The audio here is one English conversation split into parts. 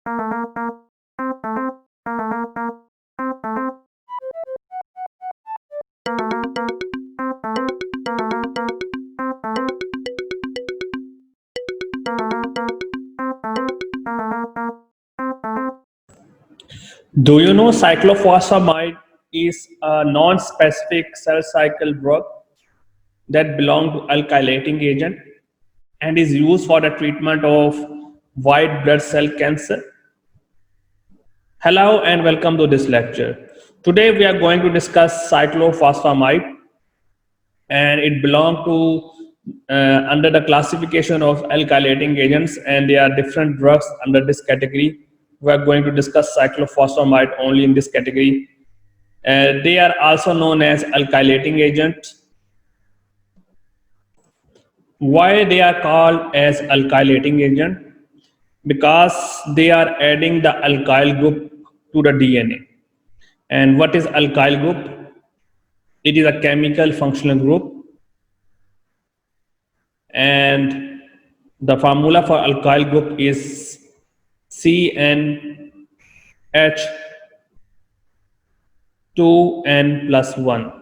Do you know cyclophosphamide is a non-specific cell cycle drug that belongs to alkylating agent and is used for the treatment of white blood cell cancer? Hello and welcome to this lecture. Today we are going to discuss cyclophosphamide, and it belongs to under the classification of alkylating agents, and there are different drugs under this category. We are going to discuss cyclophosphamide only in this category. They are also known as alkylating agents. Why they are called as alkylating agent? Because they are adding the alkyl group to the DNA. And what is alkyl group? It is a chemical functional group, and the formula for alkyl group is CnH2n+1.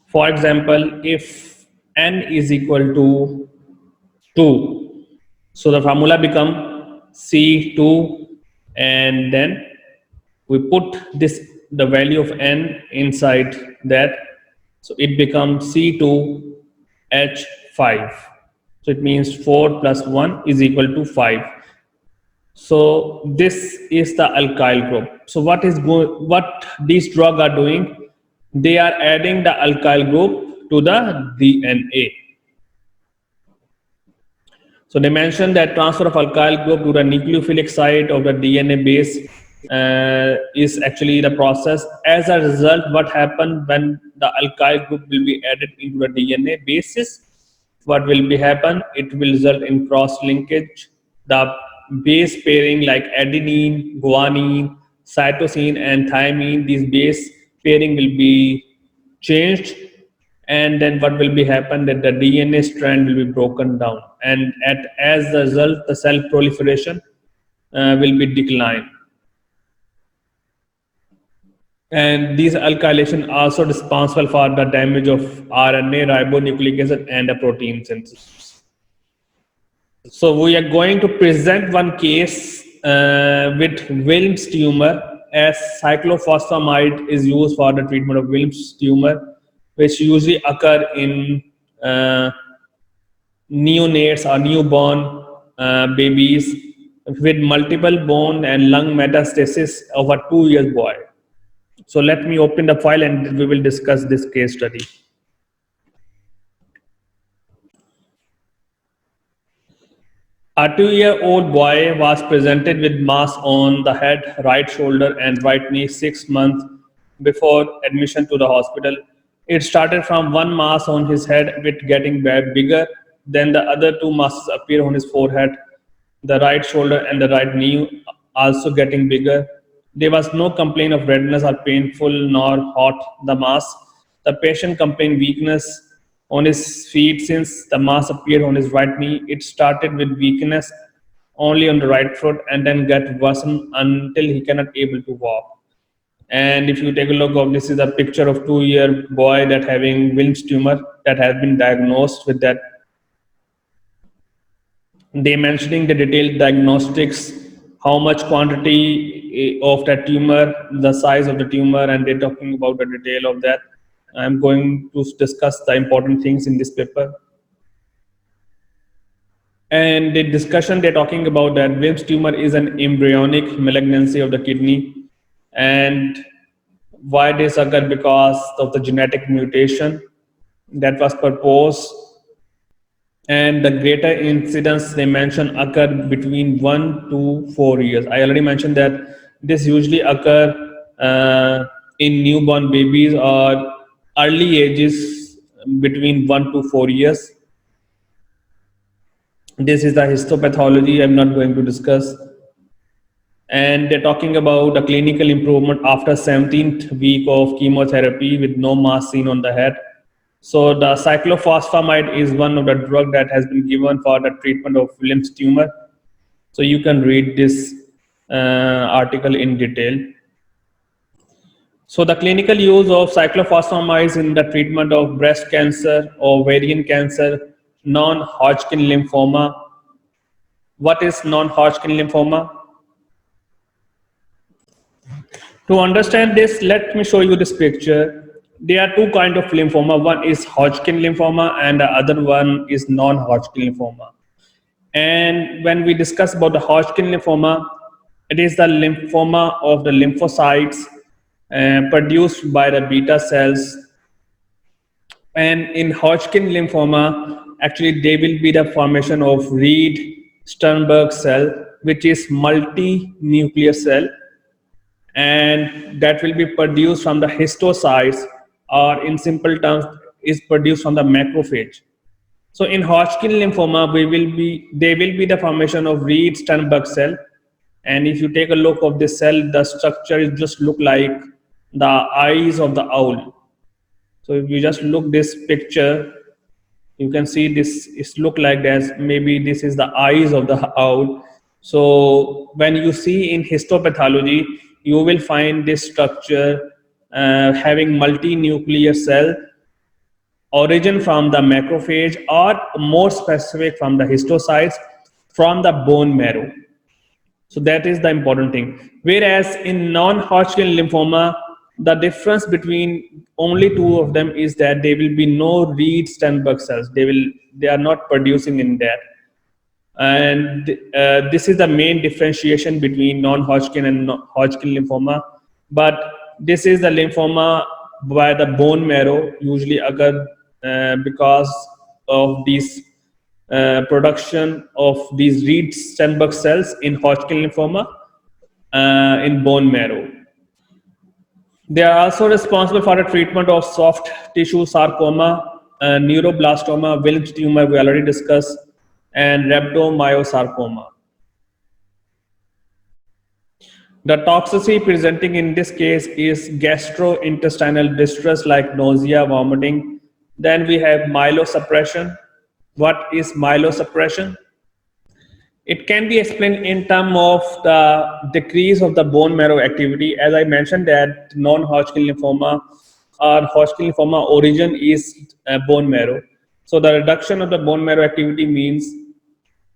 For example, if n is equal to 2, so the formula become C2, and then we put this the value of n inside that, so it becomes C2H5. So it means 4 plus 1 is equal to 5. So this is the alkyl group. So what these drugs are doing? They are adding the alkyl group to the DNA. So they mentioned that transfer of alkyl group to the nucleophilic site of the DNA base is actually the process. As a result, what happens when the alkyl group will be added into the DNA bases? What will be happen? It will result in cross linkage. The base pairing like adenine, guanine, cytosine, and thymine, these base pairing will be changed, and then what will be happen that the DNA strand will be broken down, and as a result the cell proliferation will be declined. And these alkylation also responsible for the damage of RNA, ribonucleic acid, and the protein synthesis. So we are going to present one case with Wilms tumor, as cyclophosphamide is used for the treatment of Wilms tumor, which usually occur in neonates or newborn babies with multiple bone and lung metastasis of a 2 year boy. So let me open the file and we will discuss this case study. A 2-year-old boy was presented with mass on the head, right shoulder, and right knee 6 months before admission to the hospital. It started from one mass on his head with getting bigger. Then the other two masses appear on his forehead, the right shoulder and the right knee also getting bigger. There was no complaint of redness or painful nor hot the mass. The patient complained weakness on his feet since the mass appeared on his right knee. It started with weakness only on the right foot and then get worsened until he cannot able to walk. And if you take a look of this is a picture of 2-year boy that having Wilms tumor that has been diagnosed with that. They mentioning the detailed diagnostics, how much quantity of that tumor, the size of the tumor, and they're talking about the detail of that. I'm going to discuss the important things in this paper. And the discussion they're talking about that Wilms tumor is an embryonic malignancy of the kidney, and why this occurred? Because of the genetic mutation that was proposed, and the greater incidence they mention occur between 1 to 4 years. I already mentioned that this usually occur in newborn babies or early ages between 1 to 4 years. This is the histopathology I'm not going to discuss. And they're talking about a clinical improvement after 17th week of chemotherapy with no mass seen on the head. So the cyclophosphamide is one of the drug that has been given for the treatment of Wilms tumor. So you can read this article in detail. So the clinical use of cyclophosphamide in the treatment of breast cancer, ovarian cancer, non-Hodgkin lymphoma. What is non-Hodgkin lymphoma? To understand this, let me show you this picture. There are two kinds of lymphoma. One is Hodgkin lymphoma and the other one is non-Hodgkin lymphoma. And when we discuss about the Hodgkin lymphoma, it is the lymphoma of the lymphocytes produced by the beta cells. And in Hodgkin lymphoma, actually there will be the formation of Reed-Sternberg cell, which is multi-nuclear cell, and that will be produced from the histocytes, or in simple terms is produced from the macrophage. So in Hodgkin lymphoma, there will be the formation of Reed-Sternberg cell, and if you take a look of this cell, the structure is just look like the eyes of the owl. So if you just look this picture, you can see this is look like that. Maybe this is the eyes of the owl. So when you see in histopathology, you will find this structure having multi-nuclear cell, origin from the macrophage, or more specific from the histocytes, from the bone marrow. So that is the important thing. Whereas in non-Hodgkin lymphoma, the difference between only two of them is that there will be no Reed-Sternberg cells. They are not producing in that. And this is the main differentiation between non-Hodgkin and Hodgkin lymphoma. But this is the lymphoma by the bone marrow, usually occur because of these production of these Reed-Sternberg cells in Hodgkin lymphoma in bone marrow. They are also responsible for the treatment of soft tissue sarcoma, neuroblastoma, Wilms tumor we already discussed, and rhabdomyosarcoma. The toxicity presenting in this case is gastrointestinal distress like nausea, vomiting. Then we have myelosuppression. What is myelosuppression? It can be explained in terms of the decrease of the bone marrow activity. As I mentioned that non-Hodgkin lymphoma or Hodgkin lymphoma origin is bone marrow. So the reduction of the bone marrow activity means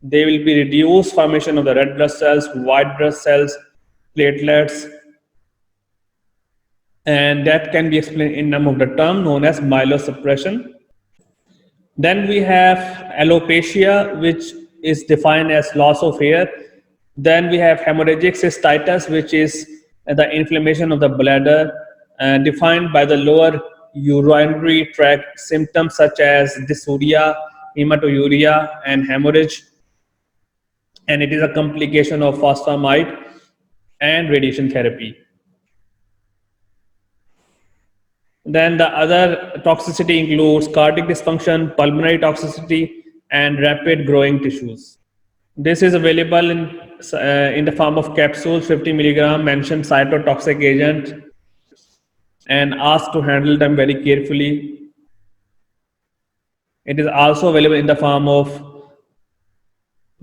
there will be reduced formation of the red blood cells, white blood cells, platelets, and that can be explained in terms of the term known as myelosuppression. Then we have alopecia, which is defined as loss of hair. Then we have hemorrhagic cystitis, which is the inflammation of the bladder, defined by the lower urinary tract symptoms such as dysuria, hematuria, and hemorrhage. And it is a complication of phosphamide and radiation therapy. Then the other toxicity includes cardiac dysfunction, pulmonary toxicity, and rapid growing tissues. This is available in the form of capsules, 50 milligram, mentioned cytotoxic agent, and asked to handle them very carefully. It is also available in the form of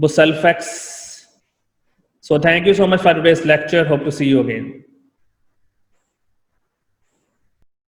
Busulfan. So thank you so much for today's lecture. Hope to see you again.